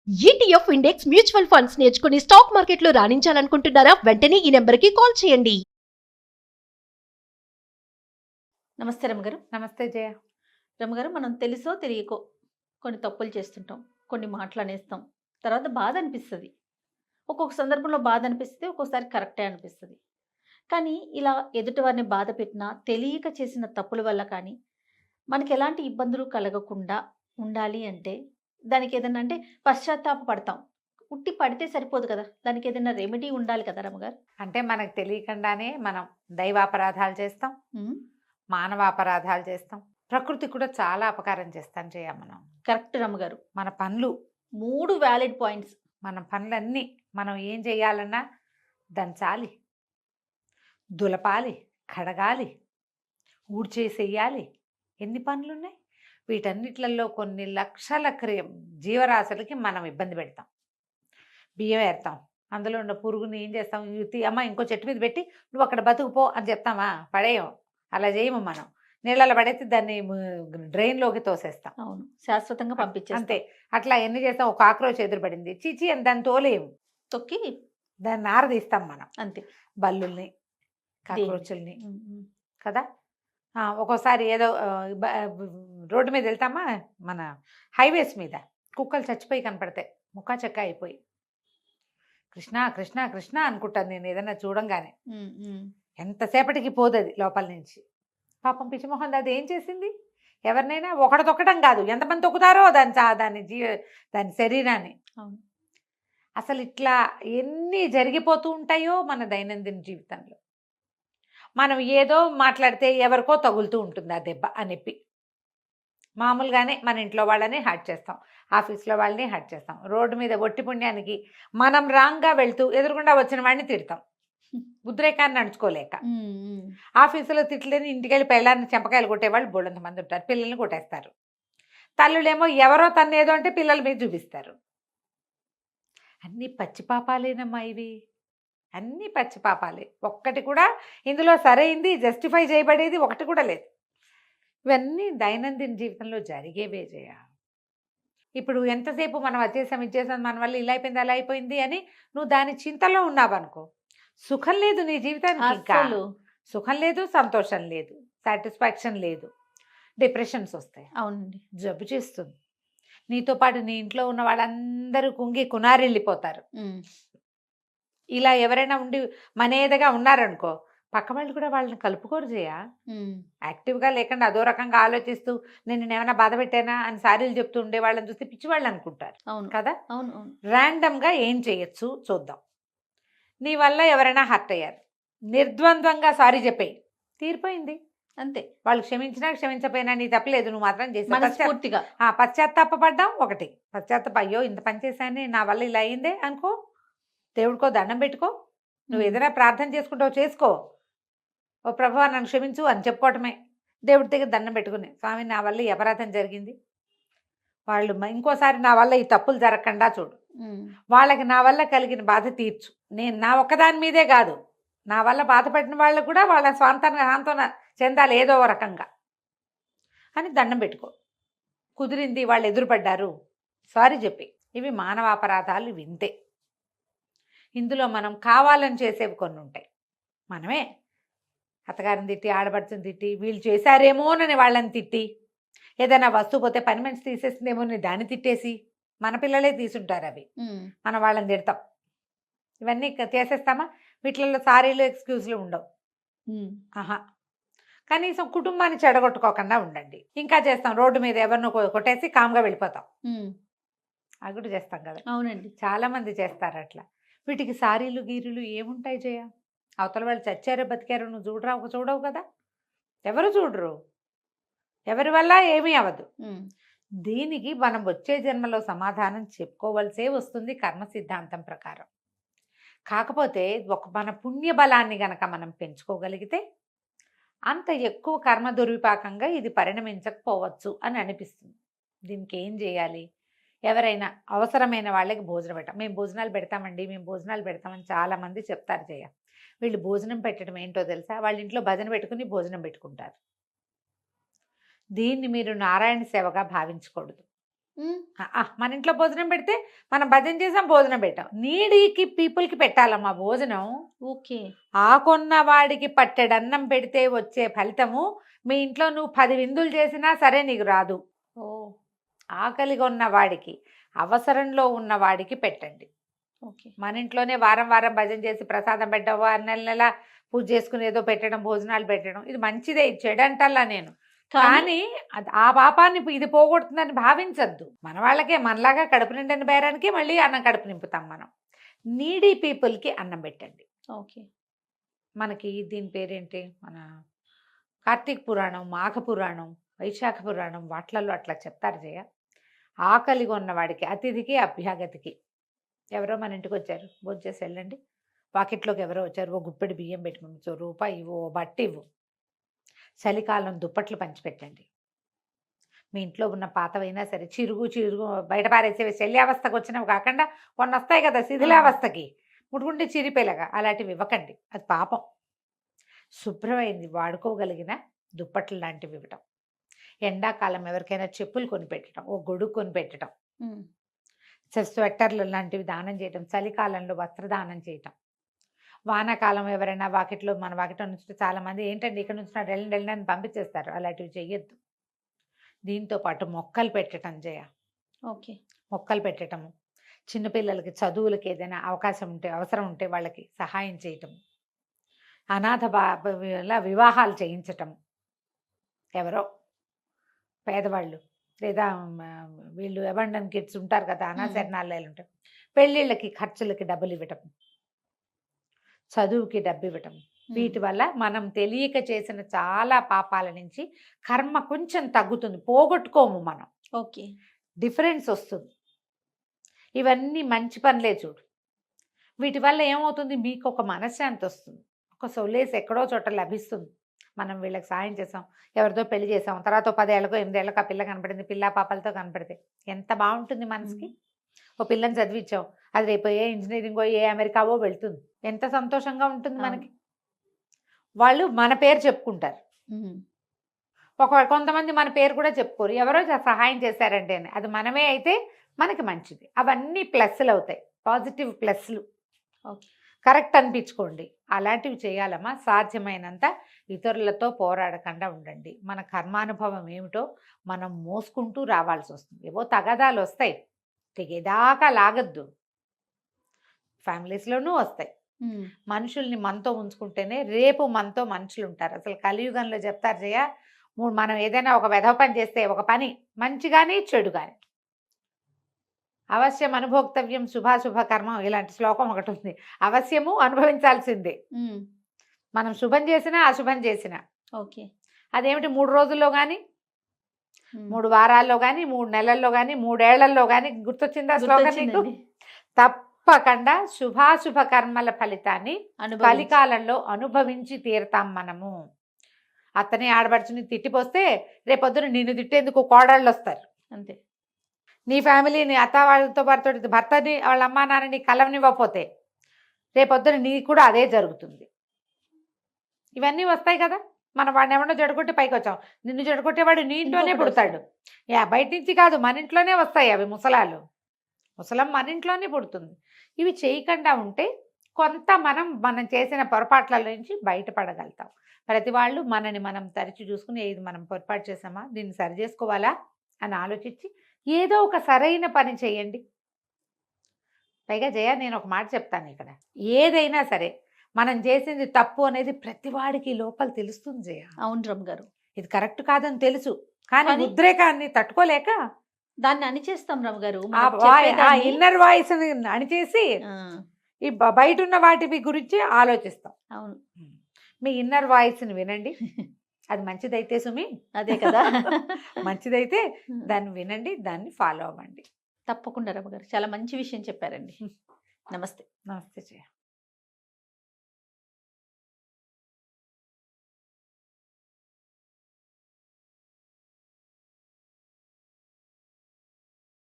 ETF index mutual funds నేర్చుకుని stock మార్కెట్లో రాణించాలనుకుంటున్నారా? వెంటనే ఈ నెంబర్కి కాల్ చేయండి. నమస్తే రమగారు. నమస్తే జయ. రమగారు, మనం తెలుసో తెలియకో కొన్ని తప్పులు చేస్తుంటాం, కొన్ని మాటలు అనేస్తాం, తర్వాత బాధ అనిపిస్తుంది. ఒక్కొక్క సందర్భంలో బాధ అనిపిస్తుంది, ఒక్కొక్కసారి కరెక్టే అనిపిస్తుంది. కానీ ఇలా ఎదుటి వారిని బాధ పెట్టినా తెలియక చేసిన తప్పుల వల్ల కానీ మనకి ఎలాంటి ఇబ్బందులు కలగకుండా ఉండాలి అంటే దానికి ఏదైనా అంటే పశ్చాత్తాప పడతాం. ఉట్టి పడితే సరిపోదు కదా, దానికి ఏదైనా రెమెడీ ఉండాలి కదా రమగారు. అంటే మనకు తెలియకుండానే మనం దైవాపరాధాలు చేస్తాం, మానవాపరాధాలు చేస్తాం, ప్రకృతి కూడా చాలా అపకారం చేస్తాం జయ. మనం కరెక్ట్ రమగారు. మన పనులు 3 వ్యాలిడ్ పాయింట్స్. మన పనులన్నీ మనం ఏం చేయాలన్నా దంచాలి, దులపాలి, కడగాలి, ఊడ్చేసేయాలి. ఎన్ని పనులు ఉన్నాయి. వీటన్నిట్లలో కొన్ని లక్షల జీవరాశులకి మనం ఇబ్బంది పెడతాం. బియ్యం ఏరుతాం, అందులో ఉన్న పురుగుని ఏం చేస్తాం, అమ్మ ఇంకో చెట్టు మీద పెట్టి నువ్వు అక్కడ బతుకుపో అని చెప్తామా? పడేయం. అలా చేయము. మనం నీళ్ళలో పడేసి దాన్ని డ్రైన్లోకి తోసేస్తాం. అవును, శాశ్వతంగా పంపించే అంతే. అట్లా ఎన్ని చేస్తాం. ఒక ఆక్రోచ్ ఎదురుపడింది, చీచి అని దాన్ని తోలేము, తొక్కి దాన్ని ఆరదీస్తాం మనం. అంతే. బల్లుల్ని, కాక్రోచుల్ని కదా. ఒక్కోసారి ఏదో రోడ్డు మీద వెళ్తామా, మన హైవేస్ మీద కుక్కలు చచ్చిపోయి కనపడతాయి, ముక్కా చెక్క అయిపోయి. కృష్ణ కృష్ణ కృష్ణ అనుకుంటాను నేను ఏదైనా చూడంగానే. ఎంతసేపటికి పోదది లోపల నుంచి. పాపం పిచ్చిమోహన్ అది ఏం చేసింది? ఎవరినైనా ఒకటి తొక్కడం కాదు, ఎంతమంది తొక్కుతారో దాని శరీరాన్ని. అసలు ఇట్లా ఎన్ని జరిగిపోతూ ఉంటాయో మన దైనందిన జీవితంలో. మనం ఏదో మాట్లాడితే ఎవరికో తగులుతూ ఉంటుంది ఆ దెబ్బ అని చెప్పి మామూలుగానే మన ఇంట్లో వాళ్ళని హర్ట్ చేస్తాం, ఆఫీస్లో వాళ్ళని హర్ట్ చేస్తాం, రోడ్డు మీద ఒట్టి పుణ్యానికి మనం రాంగ్గా వెళ్తూ ఎదురుకుండా వచ్చిన వాడిని తిడతాం, ఉద్రేకాన్ని నడుచుకోలేక. ఆఫీసులో తిట్లేని ఇంటికి వెళ్ళి పెళ్ళాన్ని చెంపకాయలు కొట్టేవాళ్ళు బోళ్ళంతమంది ఉంటారు, పిల్లల్ని కొట్టేస్తారు. తల్లులేమో ఎవరో తన్నేదో అంటే పిల్లల మీద చూపిస్తారు. అన్నీ పచ్చిపాపాలేనమ్మా ఇవి, అన్నీ పచ్చిపాపాలే. ఒక్కటి కూడా ఇందులో సరైంది జస్టిఫై చేయబడేది ఒకటి కూడా లేదు. ఇవన్నీ దైనందిన జీవితంలో జరిగేవే జయ. ఇప్పుడు ఎంతసేపు మనం వచ్చేసాం ఇచ్చేసాం, మన వల్ల ఇలా అయిపోయింది అలా అయిపోయింది అని నువ్వు దాని చింతలో ఉన్నావనుకో, సుఖం లేదు నీ జీవితానికి. ఇంకా సుఖం లేదు, సంతోషం లేదు, సాటిస్ఫాక్షన్ లేదు, డిప్రెషన్స్ వస్తాయి. అవునండి, జబ్బు చేస్తుంది. నీతో పాటు నీ ఇంట్లో ఉన్న వాళ్ళందరూ కుంగి కునారెళ్ళిపోతారు. ఇలా ఎవరైనా ఉండి మనేదగా ఉన్నారనుకో, పక్క వాళ్ళు కూడా వాళ్ళని కలుపుకోరు చేయ. యాక్టివ్గా లేకుండా అదో రకంగా ఆలోచిస్తూ నేను ఏమైనా బాధ పెట్టానా అని సారీలు చెప్తూ ఉండే వాళ్ళని చూస్తే పిచ్చివాళ్ళు అనుకుంటారు. అవును కదా. అవును. ర్యాండమ్గా ఏం చేయొచ్చు చూద్దాం. నీ వల్ల ఎవరైనా హర్ట్ అయ్యారు, నిర్ద్వంద్వంగా సారీ చెప్పేయి, తీరిపోయింది అంతే. వాళ్ళు క్షమించినా క్షమించపోయినా నీ తప్పలేదు, నువ్వు మాత్రం చేసి పశ్చాత్తాపడ్డాం. ఒకటి అయ్యో ఇంత పని చేశానే, నా వల్ల ఇలా అయిందే అనుకో, దేవుడికో దండం పెట్టుకో, నువ్వు ఏదైనా ప్రార్థన చేసుకుంటావు చేసుకో, ఓ ప్రభువా నన్ను క్షమించు అని చెప్పుకోవటమే. దేవుడి దగ్గర దండం పెట్టుకుని, స్వామి నా వల్ల ఈ అపరాధం జరిగింది, వాళ్ళు ఇంకోసారి నా వల్ల ఈ తప్పులు జరగకుండా చూడు, వాళ్ళకి నా వల్ల కలిగిన బాధ తీర్చు, నేను నా ఒక్కదాని మీదే కాదు నా వల్ల బాధపడిన వాళ్ళకు కూడా వాళ్ళ సాంత్వన చెందాలి ఏదో రకంగా అని దండం పెట్టుకో. కుదిరింది, వాళ్ళు ఎదురుపడ్డారు, సారీ చెప్పి. ఇవి మానవాపరాధాలు వింతే. ఇందులో మనం కావాలని చేసేవి కొన్ని ఉంటాయి. మనమే అత్తగారిని తిట్టి, ఆడబడుచుని తిట్టి, వీళ్ళు చేశారేమోనని వాళ్ళని తిట్టి, ఏదైనా వస్తువు పోతే పని మనిషి తీసేసిందేమోని దాన్ని తిట్టేసి, మన పిల్లలే తీసుంటారు అవి, మనం వాళ్ళని తిడతాం. ఇవన్నీ చేసేస్తామా? వీటిల్లో సారీలు ఎక్స్క్యూజ్లు ఉండవు. కనీసం కుటుంబాన్ని చెడగొట్టుకోకుండా ఉండండి. ఇంకా చేస్తాం, రోడ్డు మీద ఎవరినో కొట్టేసి కామ్గా వెళ్ళిపోతాం, అది కూడా చేస్తాం కదా. అవునండి, చాలా మంది చేస్తారు అట్లా. వీటికి సారీలు గీరీలు ఏముంటాయి జయ? అవతల వాళ్ళు చచ్చారో బతికారో నువ్వు చూడవు కదా, ఎవరు చూడరు, ఎవరి వల్ల ఏమీ అవ్వదు. దీనికి మనం వచ్చే జన్మలో సమాధానం చెప్పుకోవలసే వస్తుంది కర్మ సిద్ధాంతం ప్రకారం. కాకపోతే మన పుణ్యబలాన్ని గనక మనం పెంచుకోగలిగితే అంత ఎక్కువ కర్మ దుర్విపాకంగా ఇది పరిణమించకపోవచ్చు అని అనిపిస్తుంది. దీనికి ఏం చేయాలి? ఎవరైనా అవసరమైన వాళ్ళకి భోజనం పెట్టాం. మేము భోజనాలు పెడతామండి, మేము భోజనాలు పెడతామని చాలామంది చెప్తారు జయ. వీళ్ళు భోజనం పెట్టడం ఏంటో తెలుసా? వాళ్ళ ఇంట్లో భజన పెట్టుకుని భోజనం పెట్టుకుంటారు. దీన్ని మీరు నారాయణ సేవగా భావించకూడదు. మన ఇంట్లో భోజనం పెడితే మనం భజన చేసాం, భోజనం పెట్టాం. నీడీకి పీపుల్కి పెట్టాలమ్మా భోజనం. ఓకే. ఆకొన్న వాడికి పట్టెడన్నం పెడితే వచ్చే ఫలితము మీ ఇంట్లో నువ్వు 10 విందులు చేసినా సరే నీకు రాదు. ఓ. ఆకలిగా ఉన్న వాడికి, అవసరంలో ఉన్న వాడికి పెట్టండి. ఓకే. మన ఇంట్లోనే వారం వారం భజన చేసి ప్రసాదం పెట్టడం, నెల నెల పూజ చేసుకుని ఏదో పెట్టడం, భోజనాలు పెట్టడం, ఇది మంచిదే, ఇది చెడంటల్లా నేను. కానీ ఆ పాపాన్ని ఇది పోగొడుతుందని భావించద్దు. మన వాళ్ళకే మనలాగా కడుపు నిండిన బేరానికి మళ్ళీ అన్నం కడుపు నింపుతాం మనం. నీడీ పీపుల్కి అన్నం పెట్టండి. ఓకే. మనకి దీని పేరేంటి, మన కార్తీక పురాణం, మాఘ పురాణం, వైశాఖ పురాణం వాట్లలో అట్లా చెప్తారు జయ. ఆకలిగా ఉన్నవాడికి, అతిథికి అభ్యాగతికి. ఎవరో మన ఇంటికి వచ్చారు, భోజనం చేసి వెళ్ళండి. వాకిట్లోకి ఎవరో వచ్చారు, ఓ గుప్పెడు బియ్యం పెట్టి పంపించు, రూపాయి ఇవ్వు, ఓ బట్ట ఇవ్వు. చలికాలం దుప్పట్లు పంచిపెట్టండి. మీ ఇంట్లో ఉన్న పాతవైనా సరే చిరుగు బయట పారేసేవి, శల్యావస్థకు వచ్చినవి కాకుండా కొన్ని వస్తాయి కదా శిథిలావస్థకి, ముట్టుకుంటే చిరిపేలాగా, అలాంటివి ఇవ్వకండి, అది పాపం. శుభ్రమైంది వాడుకోగలిగిన దుప్పట్లు లాంటివి ఇవ్వటం. ఎండాకాలం ఎవరికైనా చెప్పులు కొనిపెట్టడం, ఓ గొడుగు కొనిపెట్టడం, స్వెట్టర్లు లాంటివి దానం చేయటం, చలికాలంలో వస్త్రదానం చేయటం. వానాకాలం ఎవరైనా వాకిట్లో, మన వాకిట్లో నుంచి చాలామంది ఏంటంటే ఇక్కడ నుంచి వెళ్ళండి అని పంపించేస్తారు, అలాంటివి చెయ్యొద్దు. దీంతో పాటు మొక్కలు పెట్టడం జయ. ఓకే. మొక్కలు పెట్టడము, చిన్నపిల్లలకి చదువులకి ఏదైనా అవకాశం ఉంటే, అవసరం ఉంటే వాళ్ళకి సహాయం చేయటం, అనాథ వివాహాలు చేయించటం. ఎవరో పేదవాళ్ళు లేదా వీళ్ళు అబండన్ కిడ్స్ ఉంటారు కదా, అనాశరణాలు ఉంటారు, పెళ్ళిళ్ళకి ఖర్చులకి డబ్బులు ఇవ్వటం, చదువుకి డబ్బు ఇవ్వటం. వీటి వల్ల మనం తెలియక చేసిన చాలా పాపాల నుంచి కర్మ కొంచెం తగ్గుతుంది, పోగొట్టుకోము మనం. ఓకే. డిఫరెన్స్ వస్తుంది. ఇవన్నీ మంచి పనులే చూడు. వీటి వల్ల ఏమవుతుంది, మీకు ఒక మనశ్శాంతి వస్తుంది, ఒక సొలేస్ ఎక్కడో చోట లభిస్తుంది. మనం వీళ్ళకి సాయం చేసాం, ఎవరితో పెళ్లి చేసాం, తర్వాత 10 ఏళ్ళకో 8 ఏళ్ళకో ఆ పిల్ల కనపడింది, పిల్ల పాపలతో కనపడితే ఎంత బాగుంటుంది మనసుకి. ఓ పిల్లని చదివించాం, అది రేపు ఏ ఇంజనీరింగో ఏ అమెరికావో వెళ్తుంది, ఎంత సంతోషంగా ఉంటుంది మనకి. వాళ్ళు మన పేరు చెప్పుకుంటారు, కొంతమంది మన పేరు కూడా చెప్పుకోరు, ఎవరో సహాయం చేశారంటే అది మనమే అయితే మనకి మంచిది. అవన్నీ ప్లస్లు అవుతాయి, పాజిటివ్ ప్లస్లు. కరెక్ట్ అనిపించుకోండి, అలాంటివి చేయాలమ్మా. సాధ్యమైనంత ఇతరులతో పోరాడకుండా ఉండండి. మన కర్మానుభవం ఏమిటో మనం మోసుకుంటూ రావాల్సి వస్తుంది. ఏవో తగాదాలు వస్తాయి, తెగేదాకా లాగద్దు, ఫ్యామిలీస్లోనూ వస్తాయి. మనుషుల్ని మనతో ఉంచుకుంటేనే రేపు మనతో మనుషులు ఉంటారు. అసలు కలియుగంలో చెప్తారు జయ, మనం ఏదైనా ఒక వెధవ పని చేస్తే, ఒక పని మంచి కానీ చెడు కానీ, అవశ్యం అనుభోక్తవ్యం శుభాశుభ కర్మ, ఇలాంటి శ్లోకం ఒకటి ఉంది. అవశ్యము అనుభవించాల్సిందే, మనం శుభం చేసినా అశుభం చేసినా. ఓకే. అదేమిటి 3 రోజుల్లో కానీ, 3 వారాల్లో కానీ, 3 నెలల్లో కానీ, 3 ఏళ్లలో కానీ, గుర్తొచ్చిందా శ్లోకం నీకు? తప్పకుండా శుభాశుభ కర్మల ఫలితాన్ని కలికాలంలో అనుభవించి తీరుతాం మనము. అతనే ఆడబడుచుని తిట్టిపోస్తే రేపొద్దున నిన్ను తిట్టేందుకు కోడళ్ళు వస్తారు, అంతే. నీ ఫ్యామిలీని అత్త వాళ్ళతో పాటు భర్తని, వాళ్ళ అమ్మా నాన్నని కలవనివ్వకపోతే రేపొద్దున నీకు కూడా అదే జరుగుతుంది. ఇవన్నీ వస్తాయి కదా. మనం వాడిని ఎవరినో జడగొట్టి పైకి వచ్చాం, నిన్ను జడగొట్టేవాడు నీ ఇంట్లోనే పుడతాడు. బయట నుంచి కాదు, మన ఇంట్లోనే వస్తాయి అవి ముసలాలు. ముసలం మన ఇంట్లోనే పుడుతుంది. ఇవి చేయకుండా ఉంటే కొంత మనం చేసిన పొరపాట్ల నుంచి బయటపడగలుగుతాం. ప్రతి వాళ్ళు మనని మనం తరచి చూసుకుని, ఇది మనం పొరపాటు చేసామా, దీన్ని సరి చేసుకోవాలా అని ఆలోచించి ఏదో ఒక సరైన పని చేయండి. పైగా జయ, నేను ఒక మాట చెప్తాను ఇక్కడ, ఏదైనా సరే మనం చేసింది తప్పు అనేది ప్రతివాడికి లోపల తెలుస్తుంది జయ. అవును రమ్ గారు, ఇది కరెక్ట్ కాదని తెలుసు, కానీ ఉద్రేకాన్ని తట్టుకోలేక దాన్ని అణిచేస్తాం రమ్ గారు. ఇన్నర్ వాయిస్ అణిచేసి ఈ బయట ఉన్న వాటి గురించి ఆలోచిస్తాం. అవును, మీ ఇన్నర్ వాయిస్ని వినండి, అది మంచిదైతే సుమి, అదే కదా మంచిదైతే దాన్ని వినండి, దాన్ని ఫాలో అవ్వండి. తప్పకుండా రమ్మ గారు, చాలా మంచి విషయం చెప్పారండి. నమస్తే. నమస్తే జయ.